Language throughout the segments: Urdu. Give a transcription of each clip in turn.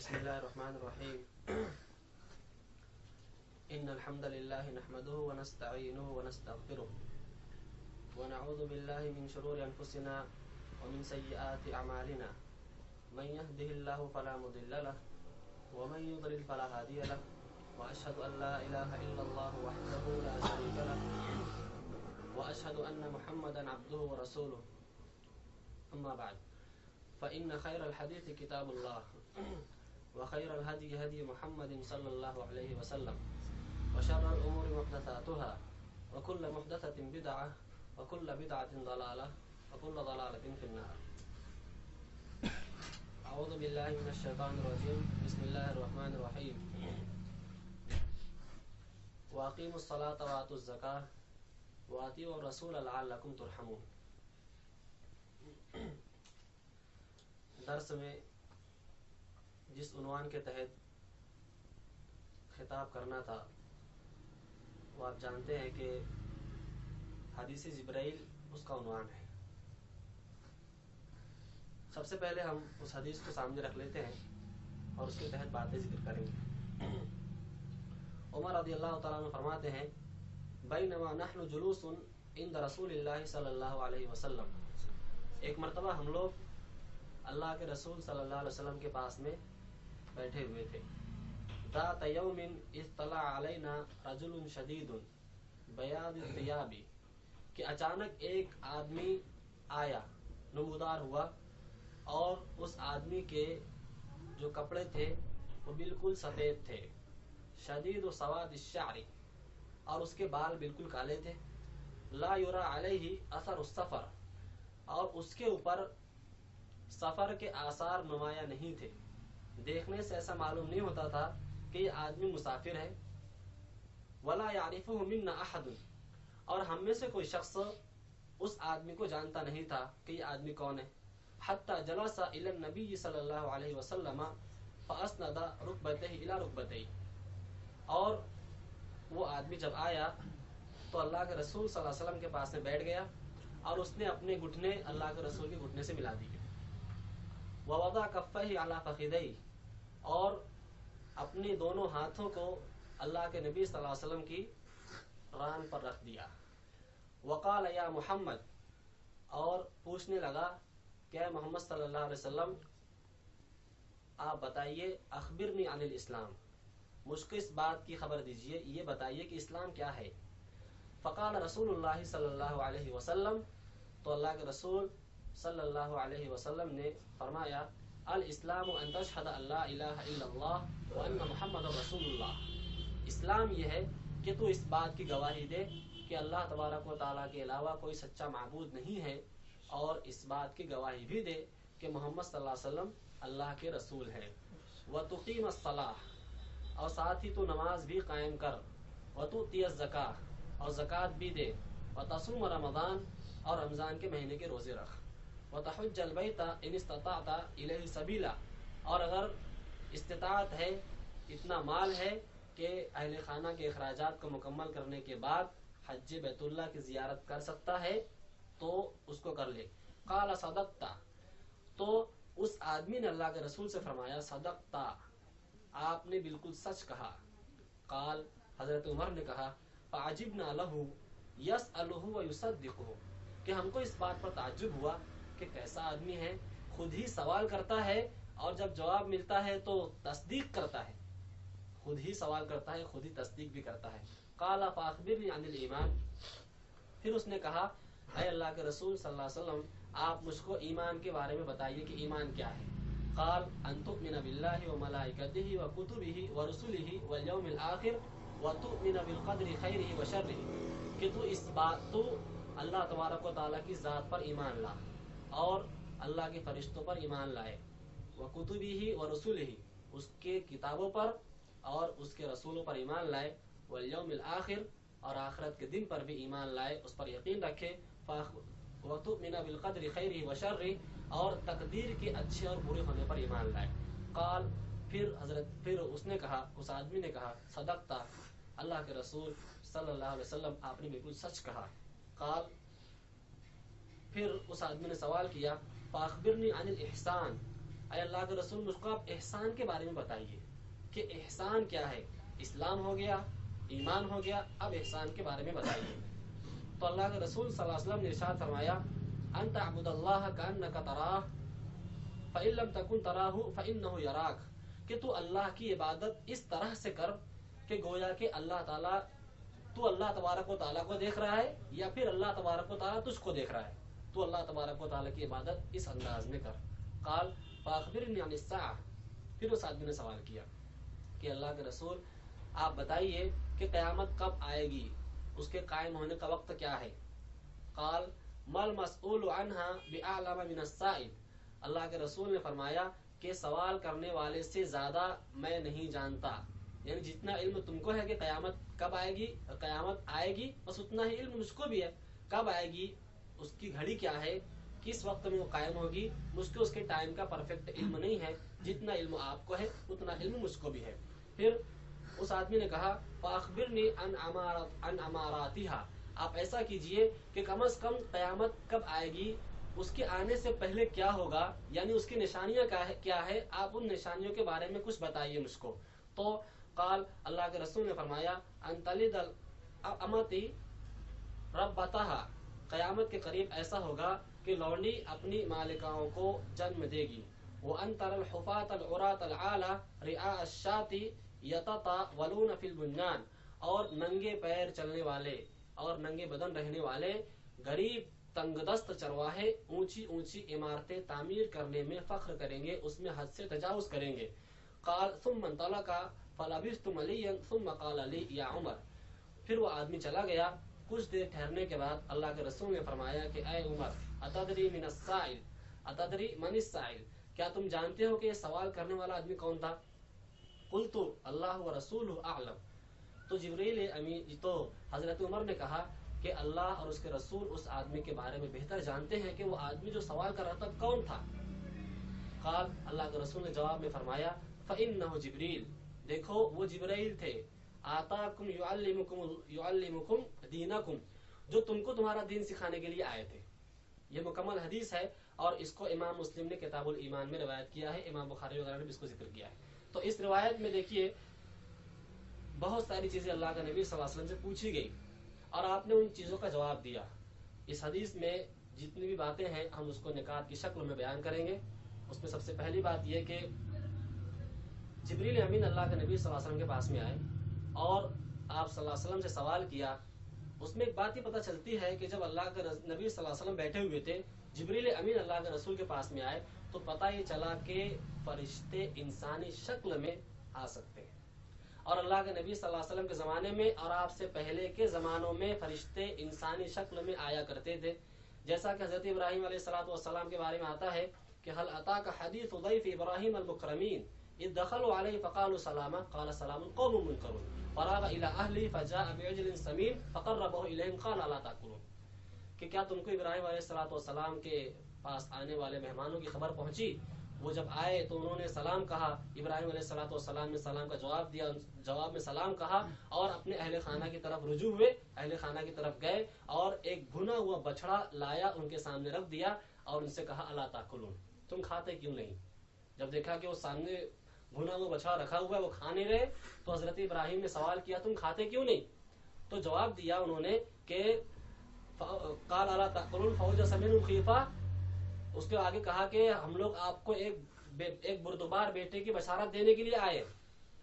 بسم الله الرحمن الرحيم. إن الحمد لله نحمده ونستعينه ونستغفره ونعوذ بالله من شرور أنفسنا ومن سيئات أعمالنا. من يهده الله فلا مضل له ومن يضلل فلا هادي له، وأشهد أن لا إله إلا الله وحده لا شريك له، وأشهد أن محمدا عبده ورسوله. أما بعد، فإن خير الحديث كتاب الله، وخير الهدي هدي محمد صلى الله عليه وسلم، وشر الأمور محدثاتها، وكل محدثة بدعة، وكل بدعة ضلالة، وكل ضلالة في النار. أعوذ بالله من الشيطان الرجيم. بسم الله الرحمن الرحيم. وأقيموا الصلاة وآتوا الزكاة وأطيعوا الرسول لعلكم ترحمون. درس میں جس عنوان کے تحت خطاب کرنا تھا وہ آپ جانتے ہیں کہ حدیث جبرائیل اس کا عنوان ہے. سب سے پہلے ہم اس حدیث کو سامنے رکھ لیتے ہیں اور اس کے تحت باتیں ذکر کریں گے. عمر رضی اللہ تعالیٰ عنہ فرماتے ہیں: بینما نحن جلوس عند رسول اللہ صلی اللہ علیہ وسلم. ایک مرتبہ ہم لوگ اللہ کے رسول صلی اللہ علیہ وسلم کے پاس میں بیٹھے ہوئے تھے. ذات یوم اطلع علینا رجل شدید بیاض الثیاب، کہ اچانک ایک آدمی آیا، نمودار ہوا، اور اس آدمی کے جو کپڑے تھے وہ بالکل سفید تھے. شدید و سواد الشعر، اور اس کے بال بالکل کالے تھے. لا یرا علیہ اثر السفر، اور اس کے اوپر سفر کے آثار نمایاں نہیں تھے. دیکھنے سے ایسا معلوم نہیں ہوتا تھا کہ یہ آدمی مسافر ہے. ولا یعرفہ منا احد، اور ہم میں سے کوئی شخص اس آدمی کو جانتا نہیں تھا کہ یہ آدمی کون ہے. حتی جلس الی النبی صلی اللہ علیہ وسلم فاسند رکبتہ الی رکبتہ، اور وہ آدمی جب آیا تو اللہ کے رسول صلی اللہ علیہ وسلم کے پاس میں بیٹھ گیا اور اس نے اپنے گھٹنے اللہ کے رسول کے گھٹنے سے ملا دیے. ووضع کفیہ علی فخذیہ، اور اپنی دونوں ہاتھوں کو اللہ کے نبی صلی اللہ علیہ وسلم کی ران پر رکھ دیا. وقال یا محمد، اور پوچھنے لگا کہ اے محمد صلی اللہ علیہ وسلم آپ بتائیے، اخبرنی عن الاسلام، مجھ کو اس بات کی خبر دیجئے، یہ بتائیے کہ اسلام کیا ہے. فقال رسول اللہ صلی اللہ علیہ وسلم، تو اللہ کے رسول صلی اللہ علیہ وسلم نے فرمایا: الاسلام ان تشہد ان لا الہ الا اللہ وان محمد رسول اللہ. اسلام یہ ہے کہ تو اس بات کی گواہی دے کہ اللہ تبارک و تعالیٰ کے علاوہ کوئی سچا معبود نہیں ہے، اور اس بات کی گواہی بھی دے کہ محمد صلی اللہ علیہ وسلم اللہ کے رسول ہے. وتقیم الصلاۃ، اور ساتھ ہی تو نماز بھی قائم کر. وتؤتی الزکاۃ، اور زکوٰۃ بھی دے. وتصوم رمضان، اور رمضان کے مہینے کے روزے رکھ. وتحج البیت ان استطعت الیہ سبیلا، اور اگر استطاعت ہے، اتنا مال ہے کہ اہل خانہ کے اخراجات کو مکمل کرنے کے بعد حج بیت اللہ کی زیارت کر سکتا ہے تو اس کو کر لے. قال صدقت، تو اس آدمی نے اللہ کے رسول سے فرمایا: صدقت، آپ نے بالکل سچ کہا. قال، حضرت عمر نے کہا: فعجبنا له يسأله ويصدقه، کہ ہم کو اس بات پر تعجب ہوا کہ کیسا آدمی ہے، خود ہی سوال کرتا ہے اور جب جواب ملتا ہے تو تصدیق کرتا ہے. خود ہی سوال کرتا ہے، خود ہی تصدیق بھی کرتا ہے. قال فاخبرنی عن الایمان، پھر اس نے کہا: اے اللہ کے رسول صلی اللہ علیہ وسلم آپ مجھ کو ایمان کے بارے میں بتائیے کہ ایمان کیا ہے. قال ان تؤمن باللہ وملائکتہ وکتبہ ورسلہ والیوم الآخر وتؤمن بالقدر خیرہ وشرہ، کہ تو اللہ تبارک و تعالیٰ کی ذات پر ایمان لا اور اللہ کے فرشتوں پر ایمان لائے. وکتبہ ورسلہ، اس کے کتابوں پر اور اس کے رسولوں پر ایمان لائے. والیوم الآخر، اور آخرت کے دن پر بھی ایمان لائے، اس پر یقین رکھے. وتؤمن بالقدر خیرہ وشرہ، اور تقدیر کے اچھے اور برے ہونے پر ایمان لائے. قال، پھر اس نے کہا، اس آدمی نے کہا: صدقت، اللہ کے رسول صلی اللہ علیہ وسلم آپ نے بالکل سچ کہا. قال، پھر اس آدمی نے سوال کیا: فاخبرنی عن الاحسان، اے اللہ کے رسول مجھ کو آپ احسان کے بارے میں بتائیے کہ احسان کیا ہے. اسلام ہو گیا, ایمان ہو گیا, اب احسان کے بارے میں بتائیے. تو اللہ کے رسول صلی اللہ علیہ وسلم نے ارشاد فرمایا ان تعبد اللہ کأنک تراہ فإن لم تکن تراہ فإنہ یراک, کہ تو اللہ کی عبادت اس طرح سے کر کہ گویا کہ اللہ تعالیٰ, تو اللہ تبارک و تعالیٰ کو دیکھ رہا ہے یا پھر اللہ تبارک و تعالیٰ تجھ کو دیکھ رہا ہے. تو اللہ تبارک و تعالیٰ کی عبادت اس انداز میں کر. قال فاخبرنی عن الساعہ, پھر اس آدمی نے سوال کیا کہ اللہ کے رسول آپ بتائیے کہ قیامت کب آئے گی, اس کے قائم ہونے کا وقت کیا ہے. قال مل مسئول عنہا بأعلم من السائل, اللہ کے رسول نے فرمایا کہ سوال کرنے والے سے زیادہ میں نہیں جانتا, یعنی جتنا علم تم کو ہے کہ قیامت کب آئے گی, قیامت آئے گی, بس اتنا ہی علم مجھ کو بھی ہے. کب آئے گی, اس کی گھڑی کیا ہے, کس وقت میں وہ قائم ہوگی, مجھ کو اس کے ٹائم کا پرفیکٹ علم نہیں ہے. جتنا علم آپ کو ہے اتنا علم مجھ کو بھی ہے. پھر اس آدمی نے کہا فاخبرنی عن اماراتها, آپ ایسا کیجئے کہ کم از کم قیامت کب آئے گی, اس کے آنے سے پہلے کیا ہوگا, یعنی اس کی نشانیاں کیا ہے, آپ ان نشانیوں کے بارے میں کچھ بتائیے مجھ کو. تو قال, اللہ کے رسول نے فرمایا ان تلد الامتی ربتها, قیامت کے قریب ایسا ہوگا کہ لونڈی اپنی مالکاؤں کو جنم دے گی. وان تر الحفاة العراة العالى رعاء الشاة یتطاولون فی البنیان, اور ننگے پیر چلنے والے اور ننگے بدن رہنے والے غریب تنگ دست چرواہے اونچی اونچی عمارتیں تعمیر کرنے میں فخر کریں گے, اس میں حد سے تجاوز کریں گے. قال ثم انطلق فلبثت مليا ثم قال لي یا عمر, پھر وہ آدمی چلا گیا. کچھ دیر ٹھہرنے کے بعد اللہ کے رسول نے فرمایا کہ اے عمر اتدری من السائل, اتدری من السائل, کیا تم جانتے ہو کہ یہ سوال کرنے والا آدمی کون تھا. قلت اللہ ورسولہ اعلم, تو جبریل امین, تو حضرت عمر نے کہا کہ اللہ اور اس کے رسول اس آدمی کے بارے میں بہتر جانتے ہیں کہ وہ آدمی جو سوال کر رہا تھا کون تھا. قال, اللہ کے رسول نے جواب میں فرمایا فإنہ جبریل, دیکھو وہ جبرائیل تھے. آتاکم یعلمکم دینکم, جو تم کو تمہارا دین سکھانے کے لیے آئے تھے. یہ مکمل حدیث ہے اور اس کو امام مسلم نے کتاب الایمان میں روایت کیا ہے, امام بخاری وغیرہ نے بھی اس کو ذکر کیا ہے. تو اس روایت میں دیکھیے بہت ساری چیزیں اللہ کا نبی صلی اللہ علیہ وسلم سے پوچھی گئی اور آپ نے ان چیزوں کا جواب دیا. اس حدیث میں جتنی بھی باتیں ہیں ہم اس کو نکات کی شکل میں بیان کریں گے. اس میں سب سے پہلی بات یہ کہ جبریل امین اللہ کے نبی صلی اللہ علیہ وسلم کے پاس میں آئے اور آپ صلی اللہ علیہ وسلم سے سوال کیا. اس میں ایک بات ہی پتہ چلتی ہے کہ جب اللہ کے نبی صلی اللہ علیہ وسلم بیٹھے ہوئے تھے, جبریل امین اللہ کے رسول کے پاس میں آئے تو پتہ یہ چلا کہ فرشتے انسانی شکل میں آ سکتے ہیں. اور اللہ کے نبی صلی اللہ علیہ وسلم کے زمانے میں اور آپ سے پہلے کے زمانوں میں فرشتے انسانی شکل میں آیا کرتے تھے. جیسا کہ حضرت ابراہیم علیہ السلام کے بارے میں آتا ہے کہ هل اتاك حديث ضيف ابراہیم المکرمین اذ دخلوا عليه فقالوا سلاما قال سلام قوم منکرون فراغ الى اهله فجاء بعجل سمین فقربه اليهم قال الا تاكلون, کہ کیا تم کو ابراہیم علیہ السلام کے پاس آنے والے مہمانوں کی خبر پہنچی. وہ جب آئے تو انہوں نے سلام کہا, ابراہیم علیہ السلام نے سلام کا جواب دیا, جواب میں سلام کہا اور اپنے اہل خانہ کی طرف رجوع ہوئے, اہل خانہ کی طرف گئے اور ایک بھنا ہوا بچڑا لایا ان کے سامنے رکھ دیا اور ان سے کہا الا تاکلون, تم کھاتے کیوں نہیں. جب دیکھا کہ وہ سامنے بھنا ہوا بچڑا رکھا ہوا ہے وہ کھا نہیں رہے تو حضرت ابراہیم نے سوال کیا تم کھاتے کیوں نہیں. تو جواب دیا انہوں نے کہ قال الا تاکلون فوجس منهم خیفہ, اس کے آگے کہا کہ ہم لوگ آپ کو ایک بردبار بیٹے کی بشارت دینے کے لیے آئے,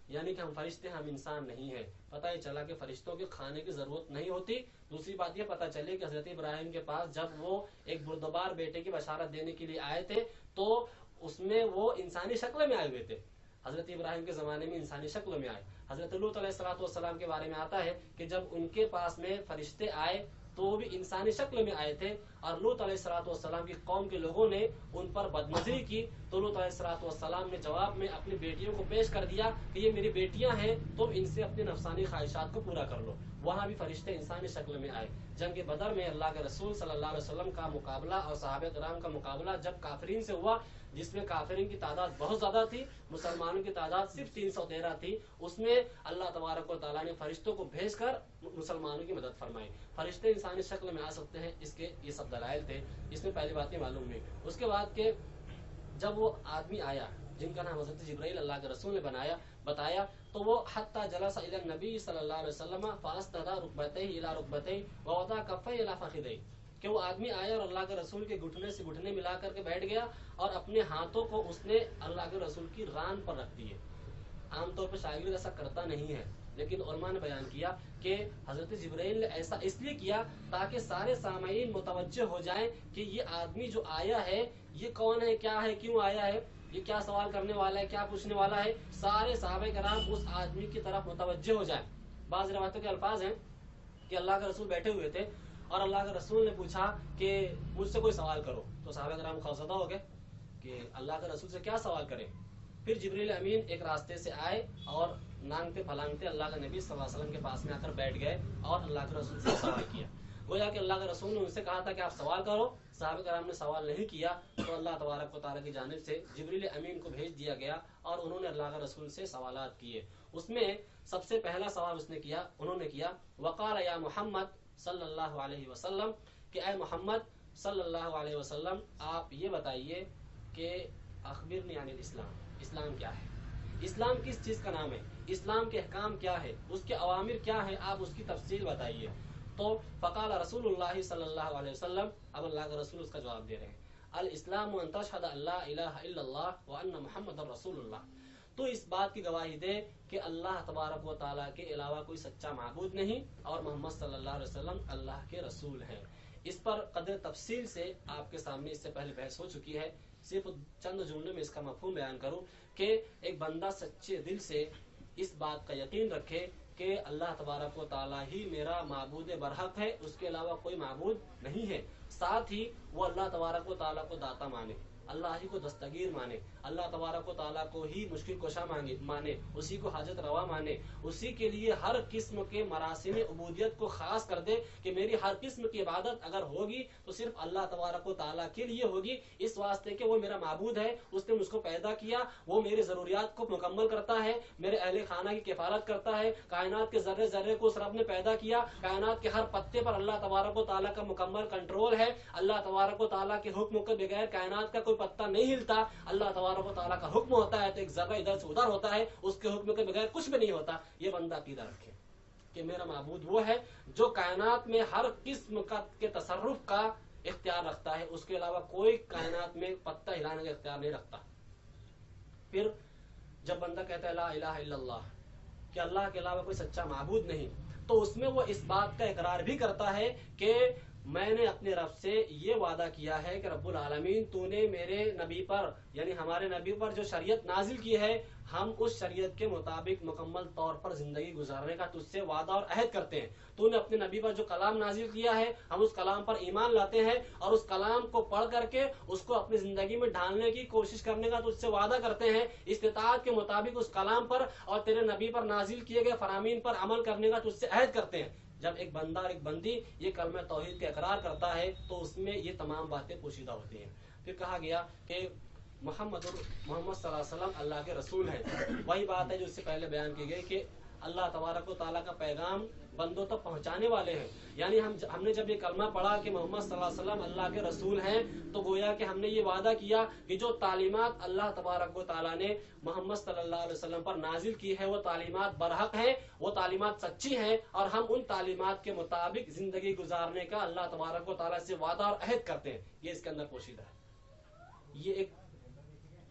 یعنی کہ ہم فرشتے ہم انسان نہیں ہیں. پتہ ہی چلا کہ فرشتوں کے کھانے کی ضرورت نہیں ہوتی. دوسری بات یہ پتہ چلی کہ حضرت ابراہیم کے پاس جب وہ ایک بردبار بیٹے کی بشارت دینے کے لیے آئے تھے تو اس میں وہ انسانی شکل میں آئے ہوئے تھے. حضرت ابراہیم کے زمانے میں انسانی شکل میں آئے. حضرت لوط علیہ السلام کے بارے میں آتا ہے کہ جب ان کے پاس میں فرشتے آئے تو وہ بھی انسانی شکل میں آئے تھے اور لوط علیہ السلام کی قوم کے لوگوں نے ان پر بدنظری کی تو لوط علیہ السلام نے جواب میں اپنی بیٹیوں کو پیش کر دیا کہ یہ میری بیٹیاں ہیں, تم ان سے اپنی نفسانی خواہشات کو پورا کر لو. وہاں بھی فرشتے انسانی شکل میں آئے. جنگ بدر میں اللہ کے رسول صلی اللہ علیہ وسلم کا مقابلہ اور صحابہ کرام کا مقابلہ جب کافرین سے ہوا, جس میں کافرین کی تعداد بہت زیادہ تھی, مسلمانوں کی تعداد صرف 313 تھی, اس میں اللہ تبارک و تعالیٰ نے فرشتوں کو بھیج کر مسلمانوں کی مدد فرمائی. فرشتے انسانی شکل میں آ سکتے ہیں, اس کے یہ سب دلائل تھے. اس میں پہلی بات یہ معلوم ہوئی. اس کے بعد کہ جب وہ آدمی آیا جن کا نام حضرت جبرائیل اللہ کے رسول نے بتایا تو وہ حتی جلس الی النبی صلی اللہ علیہ وسلم فاسند رکبتیہ الی رکبتیہ ووضع کفیہ الی فخذیہ، کہ وہ آدمی آیا اور اللہ کے رسول کے گھٹنے سے گھٹنے ملا کر کے بیٹھ گیا اور اپنے ہاتھوں کو اس نے اللہ کے رسول کی ران پر رکھ دیے۔ عام طور پر شاگرد ایسا کرتا نہیں ہے، لیکن علماء نے بیان کیا کہ حضرت جبرائیل نے ایسا اس لیے کیا تاکہ سارے سامعین متوجہ ہو جائیں کہ یہ آدمی جو آیا ہے یہ کون ہے، کیا ہے، کیوں آیا ہے، یہ کیا سوال کرنے والا ہے، کیا پوچھنے والا ہے، سارے صحابہ کرام اس آدمی کی طرف متوجہ ہو جائیں۔ بعض روایتوں کے الفاظ ہیں کہ اللہ کے رسول بیٹھے ہوئے تھے اور اللہ کے رسول نے پوچھا کہ مجھ سے کوئی سوال کرو، تو صحابہ کرام خوفزدہ ہو گئے کہ اللہ کے رسول سے کیا سوال کریں۔ پھر جبریل امین ایک راستے سے آئے اور نانگتے پھلانگتے اللہ کے نبی صلی اللہ علیہ وسلم کے پاس میں آ کر بیٹھ گئے اور اللہ کے رسول سے سوال کیا۔ گویا کہ اللہ کے رسول نے ان سے کہا تھا کہ آپ سوال کرو، صحابہ کرام نے سوال نہیں کیا تو اللہ تبارک و تعالیٰ کی جانب سے جبریل امین کو بھیج دیا گیا اور انہوں نے اللہ کے رسول سے سوالات کیے۔ اس میں سب سے پہلا سوال انہوں نے کیا وقال یا محمد صلی اللہ علیہ وسلم، کہ اے محمد صلی اللہ علیہ وسلم آپ یہ بتائیے کہ اخبرنی عن الاسلام، اسلام کیا ہے، اسلام کس چیز کا نام ہے، اسلام کے احکام کیا ہے، اس کے اوامر کیا ہے، آپ اس کی تفصیل بتائیے۔ تو فقال رسول اللہ صلی اللہ علیہ وسلم، اب اللہ کے رسول اس کا جواب دے رہے ہیں، الاسلام ان تشہد ان لا الہ الا اللہ وان محمد رسول اللہ، تو اس بات کی گواہی دے کہ اللہ تبارک و تعالیٰ کے علاوہ کوئی سچا معبود نہیں اور محمد صلی اللہ علیہ وسلم اللہ کے رسول ہیں۔ اس پر قدر تفصیل سے آپ کے سامنے اس سے پہلے بحث ہو چکی ہے، صرف چند جملوں میں اس کا مفہوم بیان کروں کہ ایک بندہ سچے دل سے اس بات کا یقین رکھے کہ اللہ تبارک و تعالیٰ ہی میرا معبود برحق ہے، اس کے علاوہ کوئی معبود نہیں ہے، ساتھ ہی وہ اللہ تبارک و تعالیٰ کو داتا مانے، اللہ ہی کو دستگیر مانے، اللہ تبارک و تعالیٰ کو ہی مشکل کشا مانے، اسی کو حاجت روا مانے، اسی کے لیے ہر قسم کے مراسم عبودیت کو خاص کر دے کہ میری ہر قسم کی عبادت اگر ہوگی تو صرف اللہ تبارک و تعالیٰ کے لیے ہوگی، اس واسطے کہ وہ میرا معبود ہے، اس نے مجھ کو پیدا کیا، وہ میری ضروریات کو مکمل کرتا ہے، میرے اہل خانہ کی کفالت کرتا ہے، کائنات کے ذرے ذرے کو اس رب نے پیدا کیا، کائنات کے ہر پتے پر اللہ تبارک و تعالیٰ کا مکمل کنٹرول ہے، اللہ تبارک و تعالیٰ کے حکم کے بغیر کائنات کا کوئی پتا نہیں ہلتا، اللہ تبارک و تعالیٰ کا حکم ہوتا ہے تو ایک ذرہ ادھر سے ادھر ہوتا ہے، اس کے حکم کے بغیر کچھ بھی نہیں ہوتا۔ یہ بندہ عقیدہ رکھے کہ میرا معبود وہ ہے جو کائنات میں ہر قسم کے تصرف کا اختیار رکھتا ہے، اس کے علاوہ کوئی کائنات میں پتہ ہلانے کا اختیار نہیں رکھتا۔ پھر جب بندہ کہتا ہے لا الہ الا اللہ، کہ اللہ کے علاوہ کوئی سچا معبود نہیں، تو اس میں وہ اس بات کا اقرار بھی کرتا ہے کہ میں نے اپنے رب سے یہ وعدہ کیا ہے کہ رب العالمین تو نے میرے نبی پر یعنی ہمارے نبی پر جو شریعت نازل کی ہے ہم اس شریعت کے مطابق مکمل طور پر زندگی گزارنے کا تجھ سے وعدہ اور عہد کرتے ہیں۔ تو نے اپنے نبی پر جو کلام نازل کیا ہے ہم اس کلام پر ایمان لاتے ہیں اور اس کلام کو پڑھ کر کے اس کو اپنی زندگی میں ڈھالنے کی کوشش کرنے کا تجھ سے وعدہ کرتے ہیں، استطاعت کے مطابق اس کلام پر اور تیرے نبی پر نازل کیے گئے فرامین پر عمل کرنے کا تجھ سے عہد کرتے ہیں۔ جب ایک بندہ اور ایک بندی یہ کلمہ توحید کا اقرار کرتا ہے تو اس میں یہ تمام باتیں پوشیدہ ہوتی ہیں۔ پھر کہا گیا کہ محمد صلی اللہ علیہ وسلم اللہ کے رسول ہیں، وہی بات ہے جو اس سے پہلے بیان کی گئی کہ اللہ تبارک و تعالیٰ کا پیغام بندوں تک پہنچانے والے ہیں، یعنی ہم نے جب یہ کلمہ پڑھا کہ محمد صلی اللہ علیہ وسلم اللہ کے رسول ہیں تو گویا کہ ہم نے یہ وعدہ کیا کہ جو تعلیمات اللہ تبارک و تعالیٰ نے محمد صلی اللہ علیہ وسلم پر نازل کی ہے وہ تعلیمات برحق ہیں، وہ تعلیمات سچی ہیں اور ہم ان تعلیمات کے مطابق زندگی گزارنے کا اللہ تبارک و تعالیٰ سے وعدہ اور عہد کرتے ہیں۔ یہ اس کے اندر پوشیدہ ہے، یہ ایک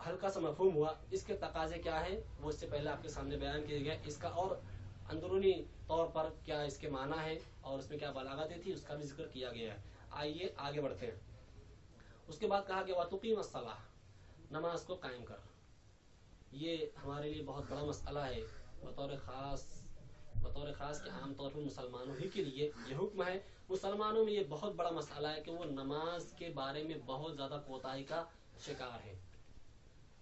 ہلکا سا مفہوم ہوا۔ اس کے تقاضے کیا ہیں وہ اس سے پہلے آپ کے سامنے بیان کیے گئے، اس کا اور اندرونی طور پر کیا اس کے معنی ہے اور اس میں کیا بلاغتیں تھی اس کا بھی ذکر کیا گیا ہے۔ آئیے آگے بڑھتے ہیں۔ اس کے بعد کہا کہ وَتُقِيمَ الصَّلَاةَ، نماز کو قائم کر۔ یہ ہمارے لیے بہت بڑا مسئلہ ہے، بطور خاص کہ عام طور پر مسلمانوں ہی کے لیے یہ حکم ہے۔ مسلمانوں میں یہ بہت بڑا مسئلہ ہے کہ وہ نماز کے بارے میں بہت زیادہ کوتاہی کا شکار ہے۔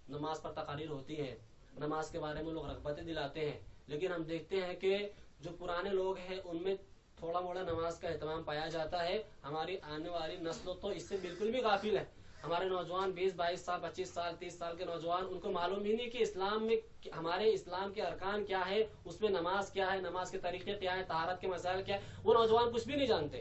نماز پر تقاریر ہوتی ہیں، نماز کے بارے میں لوگ رغبتیں دلاتے ہیں، لیکن ہم دیکھتے ہیں کہ جو پرانے لوگ ہیں ان میں تھوڑا موڑا نماز کا اہتمام پایا جاتا ہے۔ ہماری آنے والی نسل تو اس سے بالکل بھی غافل ہے۔ ہمارے نوجوان 20-22 سال 25 سال 30 سال کے نوجوان ان کو معلوم ہی نہیں کہ اسلام میں ہمارے اسلام کے ارکان کیا ہے، اس میں نماز کیا ہے، نماز کے طریقے کیا ہے، طہارت کے مسائل کیا ہے، وہ نوجوان کچھ بھی نہیں جانتے۔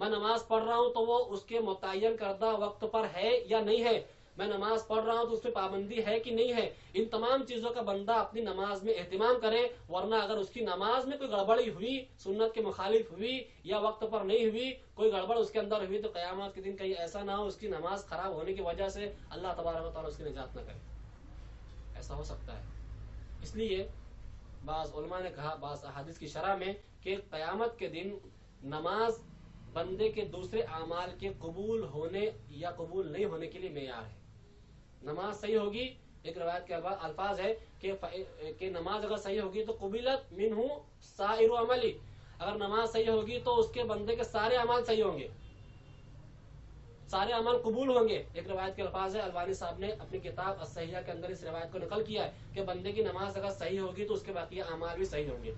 میں نماز پڑھ رہا ہوں تو وہ اس کے متعین کردہ وقت پر ہے یا نہیں ہے، میں نماز پڑھ رہا ہوں تو اس میں پابندی ہے کہ نہیں ہے، ان تمام چیزوں کا بندہ اپنی نماز میں اہتمام کرے. ورنہ اگر اس کی نماز میں کوئی گڑبڑی ہوئی، سنت کے مخالف ہوئی یا وقت پر نہیں ہوئی، کوئی گڑبڑ اس کے اندر ہوئی، تو قیامت کے دن کہیں ایسا نہ ہو اس کی نماز خراب ہونے کی وجہ سے اللہ تبارک و تعالیٰ اس کی نجات نہ کرے. ایسا ہو سکتا ہے. اس لیے بعض علماء نے کہا بعض احادیث کی شرح میں کہ قیامت کے دن نماز بندے کے دوسرے اعمال کے قبول ہونے یا قبول نہیں ہونے کے لیے معیار ہے. نماز صحیح ہوگی، ایک روایت کے الفاظ ہے کہ نماز اگر صحیح ہوگی تو قبلت منہ سائر عملی، اگر نماز صحیح ہوگی تو اس کے بندے کے سارے اعمال صحیح ہوں گے، سارے عمل قبول ہوں گے. ایک روایت کے الفاظ ہے، البانی صاحب نے اپنی کتاب الصحیحہ کے اندر اس روایت کو نقل کیا ہے کہ بندے کی نماز اگر صحیح ہوگی تو اس کے بقیہ اعمال بھی صحیح ہوں گے.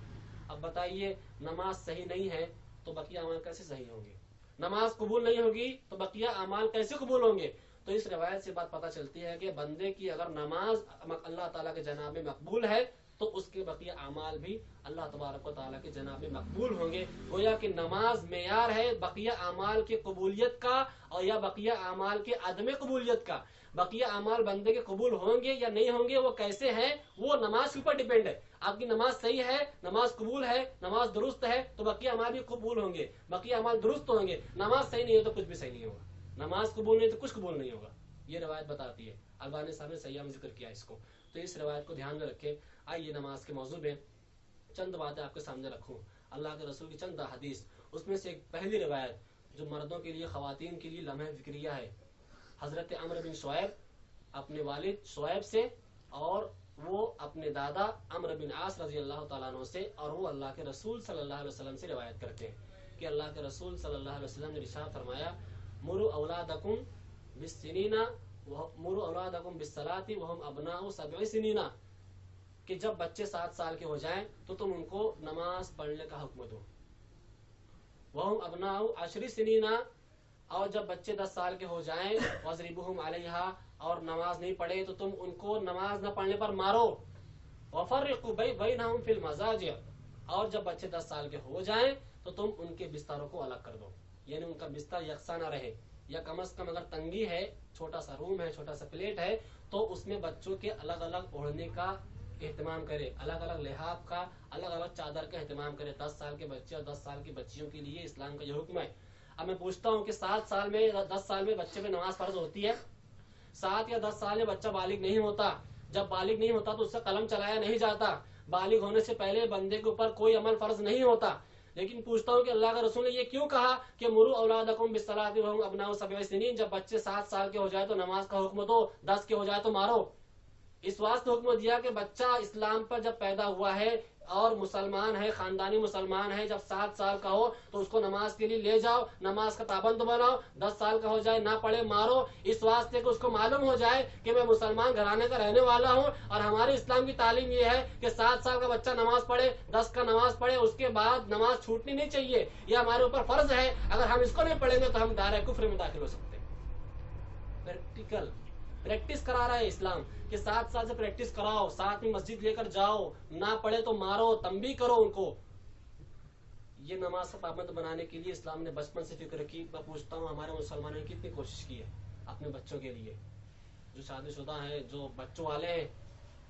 اب بتائیے نماز صحیح نہیں ہے تو بقیہ اعمال کیسے صحیح ہوں گے؟ نماز قبول نہیں ہوگی تو بقیہ اعمال کیسے قبول ہوں گے؟ تو اس روایت سے بات پتہ چلتی ہے کہ بندے کی اگر نماز اللہ تعالیٰ کے جناب میں مقبول ہے تو اس کے بقیہ اعمال بھی اللہ تبارک و تعالیٰ کے جناب میں مقبول ہوں گے. گویا کہ نماز معیار ہے بقیہ اعمال کی قبولیت کا اور یا بقیہ اعمال کے عدم قبولیت کا. بقیہ اعمال بندے کے قبول ہوں گے یا نہیں ہوں گے وہ کیسے ہیں، وہ نماز کے اوپر ڈیپینڈ ہے. آپ کی نماز صحیح ہے، نماز قبول ہے، نماز درست ہے تو بقیہ اعمال بھی قبول ہوں گے، بقیہ اعمال درست ہوں گے. نماز صحیح نہیں ہے تو کچھ بھی صحیح نہیں ہوگا، نماز قبول نہیں تو کچھ قبول نہیں ہوگا. یہ روایت بتاتی ہے. البانی صاحب نے صحیح میں ذکر کیا اس کو. تو اس روایت کو دھیان میں رکھیں. آئیے نماز کے موضوع میں چند باتیں آپ کے سامنے رکھوں. اللہ کے رسول کی چند حدیث، اس میں سے ایک پہلی روایت جو مردوں کے لیے خواتین کے لیے لمحہ فکریہ ہے. حضرت عمرو بن شعیب اپنے والد شعیب سے اور وہ اپنے دادا عمرو بن عاص رضی اللہ تعالیٰ عنہ سے اور وہ اللہ کے رسول صلی اللہ علیہ وسلم سے روایت کرتے ہیں کہ اللہ کے رسول صلی اللہ علیہ وسلم نے ارشاد فرمایا مروا اولادکم بالسنین مروا اولادکم بالصلاۃ وهم ابناء 7 سنین، کہ جب بچے 7 سال کے ہو جائیں تو تم ان کو نماز پڑھنے کا حکم دو. وهم ابناء 10 سنین، اور جب بچے 10 سال کے ہو جائیں وضربوہم علیہا، اور نماز نہیں پڑھے تو تم ان کو نماز نہ پڑھنے پر مارو. وفرقوا بینہم فی المضاجع، اور جب بچے 10 سال کے ہو جائیں تو تم ان کے بستروں کو الگ کر دو، یعنی ان کا بستر یکساں نہ رہے، یا کم از کم اگر تنگی ہے، چھوٹا سا روم ہے، چھوٹا سا پلیٹ ہے تو اس میں بچوں کے الگ الگ اوڑھنے کا اہتمام کرے، الگ الگ لحاف کا، الگ الگ چادر کا اہتمام کرے. 10 سال کے بچے اور 10 سال کی بچیوں کے لیے اسلام کا یہ حکم ہے. اب میں پوچھتا ہوں کہ 7 سال میں 10 سال میں بچے پہ نماز فرض ہوتی ہے؟ 7 یا 10 سال میں بچہ بالغ نہیں ہوتا. جب بالغ نہیں ہوتا تو اس سے قلم چلایا نہیں جاتا. بالغ ہونے سے پہلے بندے کے اوپر کوئی عمل فرض نہیں ہوتا. لیکن پوچھتا ہوں کہ اللہ کا رسول نے یہ کیوں کہا کہ مروا اولادکم بالصلاۃ وهم ابناء 7 سنین، جب بچے 7 سال کے ہو جائے تو نماز کا حکم دو، 10 کے ہو جائے تو مارو. اس واسطے حکم دیا کہ بچہ اسلام پر جب پیدا ہوا ہے اور مسلمان ہے، خاندانی مسلمان ہے، جب 7 سال کا ہو تو اس کو نماز کے لیے لے جاؤ، نماز کا پابند بناؤ. 10 سال کا ہو جائے نہ پڑھے مارو، اس واسطے کہ اس کو معلوم ہو جائے کہ میں مسلمان گھرانے کا رہنے والا ہوں اور ہمارے اسلام کی تعلیم یہ ہے کہ 7 سال کا بچہ نماز پڑھے، 10 کا نماز پڑھے، اس کے بعد نماز چھوٹنی نہیں چاہیے. یہ ہمارے اوپر فرض ہے. اگر ہم اس کو نہیں پڑھیں گے تو ہم دائرہ کفر میں داخل ہو سکتے ہیں. پریکٹیکل پریکٹس کرا رہا ہے اسلام کہ 7 سال سے پریکٹس کراؤ، ساتھ میں مسجد لے کر جاؤ، نہ پڑھے تو مارو، تنبیہ کرو ان کو. یہ نماز کا پابند بنانے کے لیے اسلام نے بچپن سے فکر کی. میں پوچھتا ہوں ہمارے مسلمانوں نے کتنی کوشش کی ہے اپنے بچوں کے لیے، جو شادی شدہ ہیں، جو بچوں والے ہیں،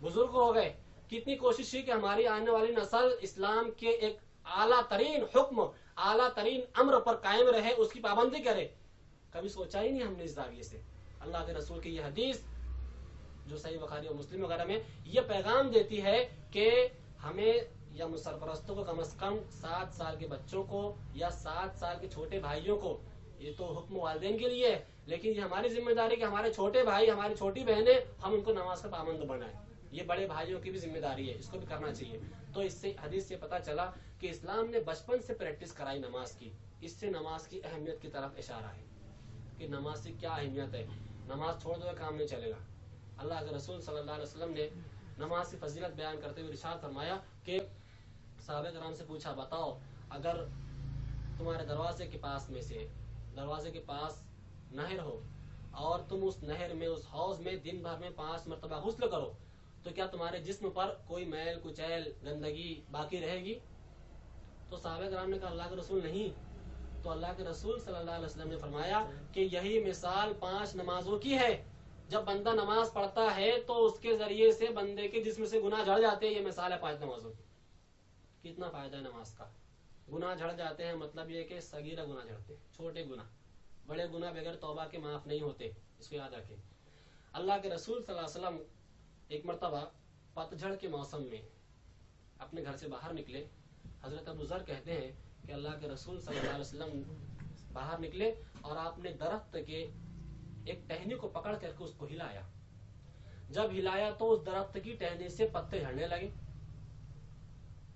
بزرگ ہو گئے، کتنی کوشش کی کہ ہماری آنے والی نسل اسلام کے ایک اعلیٰ ترین حکم، اعلیٰ ترین امر پر قائم رہے، اس کی پابندی کرے. کبھی سوچا ہی نہیں ہم نے اس زاویے سے. اللہ کے رسول کی یہ حدیث جو صحیح بخاری اور مسلم وغیرہ میں یہ پیغام دیتی ہے کہ ہمیں یا سرپرستوں کو کم از کم 7 سال کے بچوں کو یا 7 سال کے چھوٹے بھائیوں کو، یہ تو حکم والدین کے لیے ہے لیکن یہ ہماری ذمہ داری کہ ہمارے چھوٹے بھائی، ہماری چھوٹی بہنیں، ہم ان کو نماز کا پابند بنائیں. یہ بڑے بھائیوں کی بھی ذمہ داری ہے، اس کو بھی کرنا چاہیے. تو اس سے حدیث سے پتہ چلا کہ اسلام نے بچپن سے پریکٹس کرائی نماز کی. اس سے نماز کی اہمیت کی طرف اشارہ ہے کہ نماز کی کیا اہمیت ہے. نماز چھوڑ دو کام نہیں چلے گا. اللہ کے رسول صلی اللہ علیہ وسلم نے نماز کی فضیلت بیان کرتے ہوئے ارشاد فرمایا کہ صحابہ کرام سے پوچھا بتاؤ اگر تمہارے دروازے کے پاس میں سے دروازے کے پاس نہر ہو اور تم اس نہر میں، اس حوض میں دن بھر میں 5 مرتبہ غسل کرو تو کیا تمہارے جسم پر کوئی میل کچیل گندگی باقی رہے گی؟ تو صحابہ کرام نے کہا اللہ کے رسول نہیں. تو اللہ کے رسول صلی اللہ علیہ وسلم نے فرمایا کہ یہی مثال 5 نمازوں کی ہے. جب بندہ نماز پڑھتا ہے تو اس کے ذریعے سے بندے کے جسم سے گناہ جھڑ جاتے ہیں. یہ مثال ہے 5 نمازوں کی. کتنا فائدہ ہے نماز کا. گناہ جھڑ جاتے ہیں مطلب یہ کہ صغیرہ گناہ جھڑتے ہیں, چھوٹے گناہ. بڑے گناہ بغیر توبہ کے معاف نہیں ہوتے, اس کو یاد رکھیں. اللہ کے رسول صلی اللہ علیہ وسلم ایک مرتبہ پتجھڑ کے موسم میں اپنے گھر سے باہر نکلے. حضرت ابو ذر کہتے ہیں کہ اللہ کے رسول صلی اللہ علیہ وسلم باہر نکلے اور آپ نے درخت کے ایک ٹہنی کو پکڑ کر کے اس کو ہلایا. جب ہلایا تو اس درخت کی ٹہنی سے پتے جھڑنے لگے.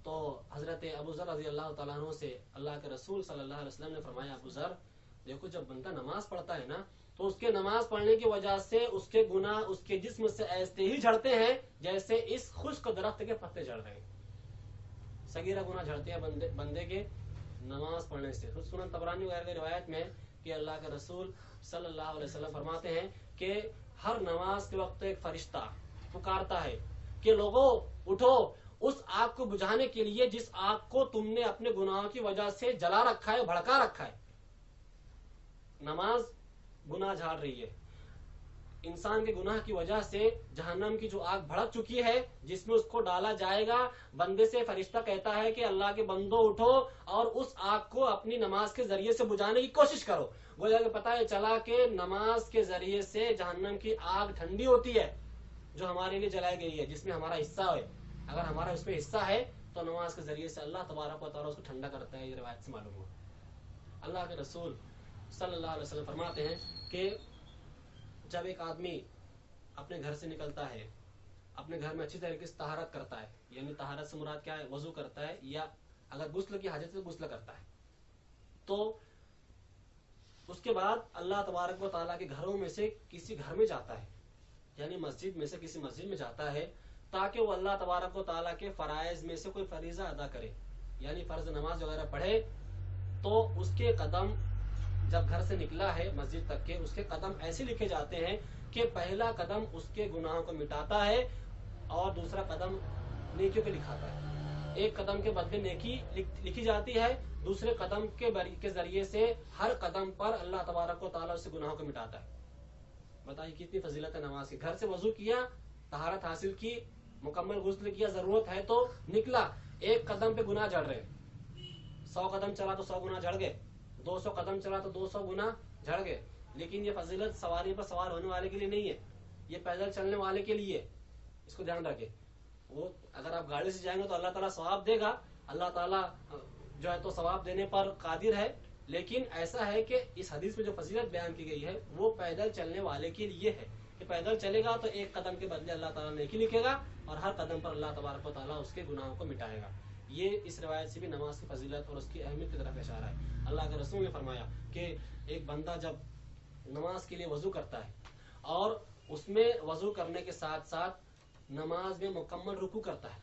تو حضرت ابو ذر رضی اللہ تعالیٰ عنہ سے اللہ کے رسول صلی اللہ علیہ وسلم نے فرمایا, ابو ذر دیکھو جب بندہ نماز پڑھتا ہے نا تو اس کے نماز پڑھنے کی وجہ سے اس کے گناہ اس کے جسم سے ایسے ہی جھڑتے ہیں جیسے اس خشک درخت کے پتے جھڑ رہے ہیں. صغیرہ گناہ جھڑتے ہیں بندے کے نماز پڑھنے سے. سنن طبرانی وغیرہ کی روایت میں کہ اللہ کے رسول صلی اللہ علیہ وسلم فرماتے ہیں کہ ہر نماز کے وقت ایک فرشتہ پکارتا ہے کہ لوگوں اٹھو اس آگ کو بجھانے کے لیے جس آگ کو تم نے اپنے گناہوں کی وجہ سے جلا رکھا ہے, بھڑکا رکھا ہے. نماز گناہ جھاڑ رہی ہے. انسان کے گناہ کی وجہ سے جہنم کی جو آگ بھڑک چکی ہے جس میں اس کو ڈالا جائے گا, بندے سے فرشتہ کہتا ہے کہ اللہ کے بندوں اٹھو اور اس آگ کو اپنی نماز کے ذریعے سے بجھانے کی کوشش کرو. گویا کہ پتہ چلا کہ نماز کے ذریعے سے جہنم کی آگ ٹھنڈی ہوتی ہے جو ہمارے لیے جلائی گئی ہے, جس میں ہمارا حصہ ہے. اگر ہمارا اس میں حصہ ہے تو نماز کے ذریعے سے اللہ تبارک و تعالیٰ اس کو ٹھنڈا کرتا ہے. یہ روایت سے معلوم ہوا. اللہ کے رسول صلی اللہ علیہ وسلم فرماتے ہیں کہ جب ایک آدمی اپنے گھر سے نکلتا ہے, اپنے گھر میں اچھی طریقے سے طہارت کرتا ہے, یعنی طہارت سے مراد کیا ہے, وضو کرتا ہے, یا اگر غسل کی حاجت ہے تو غسل کرتا ہے, تو اس کے بعد اللہ تبارک و تعالیٰ کے گھروں میں سے کسی گھر میں جاتا ہے, یعنی مسجد میں سے کسی مسجد میں جاتا ہے تاکہ وہ اللہ تبارک و تعالیٰ کے فرائض میں سے کوئی فریضہ ادا کرے, یعنی فرض نماز وغیرہ پڑھے. تو اس کے قدم جب گھر سے نکلا ہے مسجد تک کے, اس کے قدم ایسے لکھے جاتے ہیں کہ پہلا قدم اس کے گناہوں کو مٹاتا ہے اور دوسرا قدم نیکیوں کو لکھاتا ہے. ایک قدم کے بدلے نیکی لکھی جاتی ہے, دوسرے قدم کے ذریعے سے ہر قدم پر اللہ تبارک و تعالیٰ اس سے گناہوں کو مٹاتا ہے. بتائیے کتنی فضیلت ہے نماز کی. گھر سے وضو کیا, طہارت حاصل کی, مکمل غسل کیا, ضرورت ہے تو نکلا, ایک قدم پہ گناہ جھڑ رہے. 100 قدم چلا تو 100 گناہ جھڑ گئے, 200 قدم چلا تو 200 گناہ جھڑ گئے. لیکن یہ فضیلت سواری پر سوار ہونے والے کے لیے نہیں ہے, یہ پیدل چلنے والے کے لیے. اس کو دھیان رکھے. وہ اگر آپ گاڑی سے جائیں گے تو اللہ تعالیٰ ثواب دے گا, اللہ تعالیٰ جو ہے تو ثواب دینے پر قادر ہے. لیکن ایسا ہے کہ اس حدیث میں جو فضیلت بیان کی گئی ہے وہ پیدل چلنے والے کے لیے ہے کہ پیدل چلے گا تو ایک قدم کے بدلے اللہ تعالیٰ نیکی لکھے گا اور ہر قدم پر اللہ تبارک و تعالیٰ اس کے گناہوں کو مٹائے گا. یہ اس روایت سے بھی نماز کی فضیلت اور اس کی اہمیت کی طرف اشارہ ہے. اللہ کے رسول نے فرمایا کہ ایک بندہ جب نماز کے لیے وضو کرتا ہے اور اس میں وضو کرنے کے ساتھ ساتھ نماز میں مکمل رکوع کرتا ہے,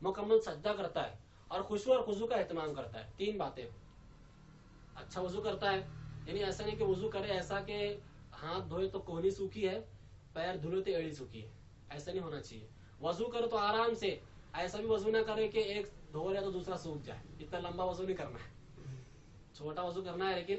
مکمل سجدہ کرتا ہے اور خشوع اور خضوع کا اہتمام کرتا ہے. 3 باتیں. اچھا وضو کرتا ہے, یعنی ایسا نہیں کہ وضو کرے ایسا کہ ہاتھ دھوئے تو کوہنی سوکھی ہے, پیر دھلے تو ایڑی سوکھی ہے, ایسا نہیں ہونا چاہیے. وضو کرے تو آرام سے, ایسا بھی وضو نہ کرے کہ ایک دھو رہے تو دوسرا سوکھ جائے. اتنا لمبا وضو نہیں کرنا ہے, چھوٹا وضو کرنا ہے, لیکن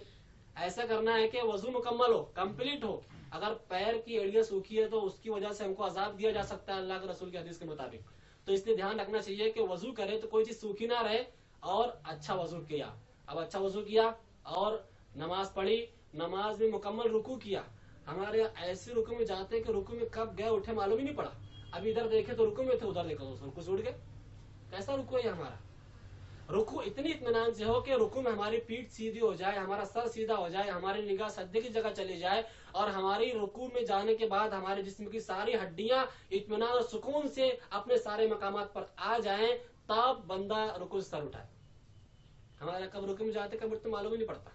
ایسا کرنا ہے کہ وضو مکمل ہو, کمپلیٹ ہو. اگر پیر کی ایڑیاں سوکھی ہے تو اس کی وجہ سے ہم کو عذاب دیا جا سکتا ہے اللہ کے رسول کی حدیث کے مطابق. تو اس لیے دھیان رکھنا چاہیے کہ وضو کرے تو کوئی چیز سوکھی نہ رہے اور اچھا وضو کیا. اب اچھا وضو کیا اور نماز پڑھی, نماز میں مکمل رکوع کیا. ہمارے ایسے رکوع میں جاتے کہ رکوع میں کب گئے اٹھے معلوم ہی نہیں پڑا. اب ادھر دیکھے تو رکوع میں تھے, ادھر دیکھا تو رکوع سے اٹھ گئے. کیسا رکوع ہے ہمارا؟ رکوع اتنی اطمینان سے ہو کہ رکوع میں ہماری پیٹھ سیدھی ہو جائے, ہمارا سر سیدھا ہو جائے, ہماری نگاہ سجدے کی جگہ چلی جائے اور ہماری رکوع میں جانے کے بعد ہمارے جسم کی ساری ہڈیاں اطمینان اور سکون سے اپنے سارے مقامات پر آ جائیں, تب بندہ رکوع سے سر اٹھائے. ہمارا کب رکوع میں جاتے کب اٹھتے معلوم ہی نہیں پڑتا.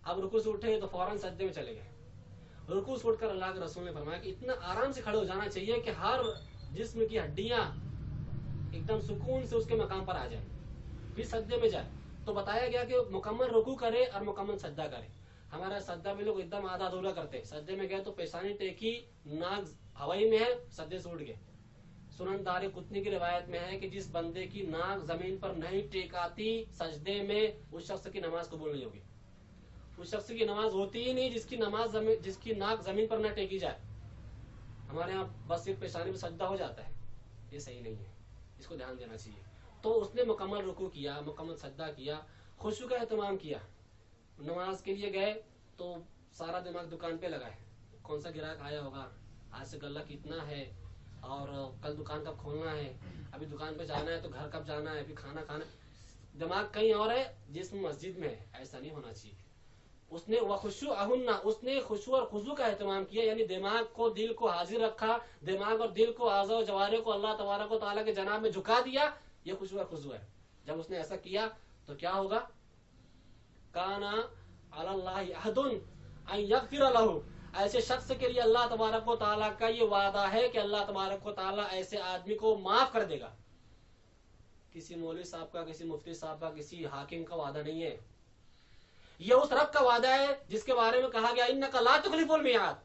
اب رکوع سے اٹھے تو فوراً سجدے میں چلے گئے. رکوع سے اٹھ کر اللہ کے رسول نے فرمایا کہ اتنا آرام سے کھڑے ہو جانا چاہیے کہ ہر جسم کی ہڈیاں ایک دم سکون سے اس کے مقام پر آ جائیں, پھر سجدے میں جائے. تو بتایا گیا کہ مکمل رکوع کرے اور مکمل سجدہ کرے. ہمارا سجدہ میں لوگ ایک دم آدھا ادھورا کرتے, سجدے میں گئے تو پیشانی ٹیکی, ناک ہوائی میں ہے, سجدے سے اٹھ گئے. سنن دار قطنی کی روایت میں ہے کہ جس بندے کی ناک زمین پر نہیں ٹیکاتی سجدے میں, اس شخص کی نماز قبول نہیں ہوگی. اس شخص کی نماز ہوتی ہی نہیں جس کی ناک زمین پر نہ ٹیکی جائے. ہمارے یہاں بس صرف پیشانی میں سجدہ ہو جاتا ہے، یہ صحیح نہیں ہے، اس کو دھیان دینا چاہیے. تو اس نے مکمل رکوع کیا، مکمل سجدہ کیا، خشوع کا اہتمام کیا. نماز کے لیے گئے تو سارا دماغ دکان پہ لگا ہے، کون سا گراہک آیا ہوگا، آج سے غلہ کتنا ہے، اور کل دکان کب کھولنا ہے، ابھی دکان پہ جانا ہے تو گھر کب جانا ہے، پھر کھانا کھانا. دماغ کہیں اور ہے، جسم مسجد میں ہے. ایسا نہیں ہونا چاہیے. اس نے وخشوعہن، اس نے خشوع اور خضوع کا اہتمام کیا، یعنی دماغ کو دل کو حاضر رکھا، دماغ اور دل کو اعضاء و جوارح کو اللہ تبارک و تعالیٰ کے جناب میں جھکا دیا. یہ خشوع اور خضوع ہے. جب اس نے ایسا کیا تو کیا ہوگا؟ کان علی اللہ عہد ان یغفر لہ، ایسے شخص کے لیے اللہ تبارک و تعالیٰ کا یہ وعدہ ہے کہ اللہ تبارک و تعالیٰ ایسے آدمی کو معاف کر دے گا. کسی مولوی صاحب کا، کسی مفتی صاحب کا، کسی حاکم کا وعدہ نہیں ہے. یہ اس رب کا وعدہ ہے جس کے بارے میں کہا گیا انک لا تخلف المیعاد،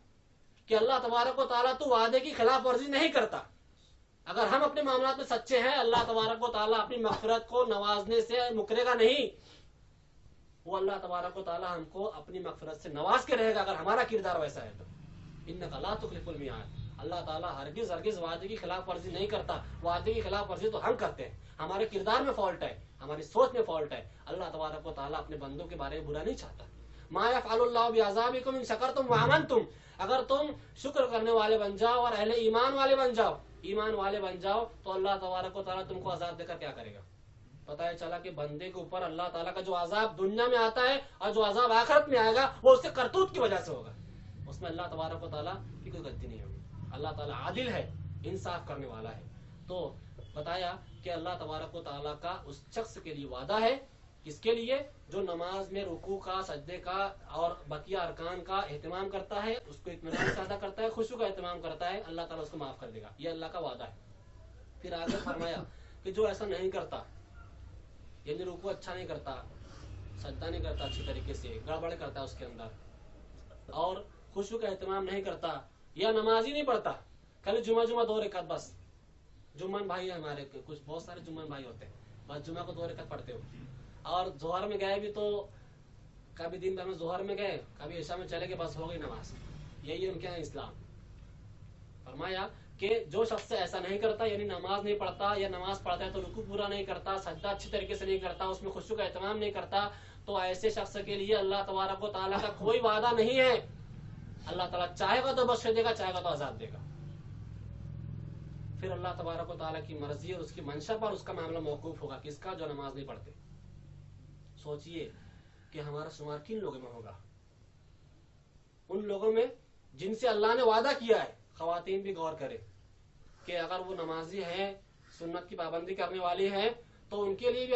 کہ اللہ تبارک و تعالیٰ تو وعدے کی خلاف ورزی نہیں کرتا. اگر ہم اپنے معاملات میں سچے ہیں، اللہ تبارک و تعالیٰ اپنی مغفرت کو نوازنے سے مکرے گا نہیں. وہ اللہ تبارک و تعالیٰ ہم کو اپنی مغفرت سے نواز کے رہے گا اگر ہمارا کردار ویسا ہے تو. انک لا تخلف المیعاد، اللہ تعالیٰ ہرگز وعدے کی خلاف ورزی نہیں کرتا. وعدے کی خلاف ورزی تو ہم کرتے ہیں، ہمارے کردار میں فالٹ ہے، ہماری سوچ میں فالٹ ہے. اللہ تبارک و تعالیٰ اپنے بندوں کے بارے میں برا نہیں چاہتا. ما یفعل اللہ بعذابکم ان شکرتم وآمنتم، اگر تم شکر کرنے والے بن جاؤ اور اہل ایمان والے بن جاؤ، ایمان والے بن جاؤ، تو اللہ تبارک و تعالیٰ تم کو عذاب دے کر کیا کرے گا؟ پتہ ہے چلا کہ بندے کے اوپر اللہ تعالیٰ کا جو عذاب دنیا میں آتا ہے اور جو عذاب آخرت میں آئے گا وہ اس سے کرتوت کی وجہ سے ہوگا. اس میں اللہ تبارک و تعالیٰ کی کوئی غلطی نہیں ہوگی. اللہ تعالیٰ عادل ہے، انصاف کرنے والا ہے. تو بتایا کہ اللہ تبارک و تعالیٰ کا اس شخص کے لیے وعدہ ہے، اس کے لیے جو نماز میں رکوع کا، سجدے کا اور بقیہ ارکان کا اہتمام کرتا ہے، اس کو اطمینان سے ادا کرتا ہے، خشوع کا اہتمام کرتا ہے، اللہ تعالیٰ اس کو معاف کر دے گا. یہ اللہ کا وعدہ ہے. پھر آگے فرمایا کہ جو ایسا نہیں کرتا، یعنی رکوع اچھا نہیں کرتا، سجدہ نہیں کرتا اچھی طریقے سے، گڑبڑ کرتا ہے اس کے اندر، اور خشوع کا اہتمام نہیں کرتا، یا نماز ہی نہیں پڑھتا، خالی جمعہ 2 رکعت بس. جمعن بھائی ہیں ہمارے، کچھ بہت سارے جمعن بھائی ہوتے ہیں، بس جمعہ کو 2 رکعت پڑھتے ہو. اور ظہر میں گئے بھی تو کبھی دن بھر میں ظہر میں گئے، کبھی عشاء میں چلے گئے، بس ہو گئی نماز. یہی ان کے یہاں اسلام. فرمایا کہ جو شخص ایسا نہیں کرتا، یعنی نماز نہیں پڑھتا، یا نماز پڑھتا ہے تو رکوع پورا نہیں کرتا، سجدہ اچھی طریقے سے نہیں کرتا، اس میں خشوع کا اہتمام نہیں کرتا، تو ایسے شخص کے لیے اللہ تبارک و تعالیٰ کا کوئی وعدہ نہیں ہے. اللہ تعالیٰ چاہے گا تو بخش دے گا، چاہے گا تو عذاب دے گا. پھر اللہ تبارک و تعالیٰ کی مرضی اور اس کی منشا پر اس کا معاملہ موقوف ہوگا. کس کا؟ جو نماز نہیں پڑھتے. سوچئے کہ ہمارا شمار کن لوگوں میں ہوگا؟ ان لوگوں میں جن سے اللہ نے وعدہ کیا ہے. خواتین بھی غور کرے کہ اگر وہ نمازی ہیں، سنت کی پابندی کرنے والی ہیں، تو ان کے لیے بھی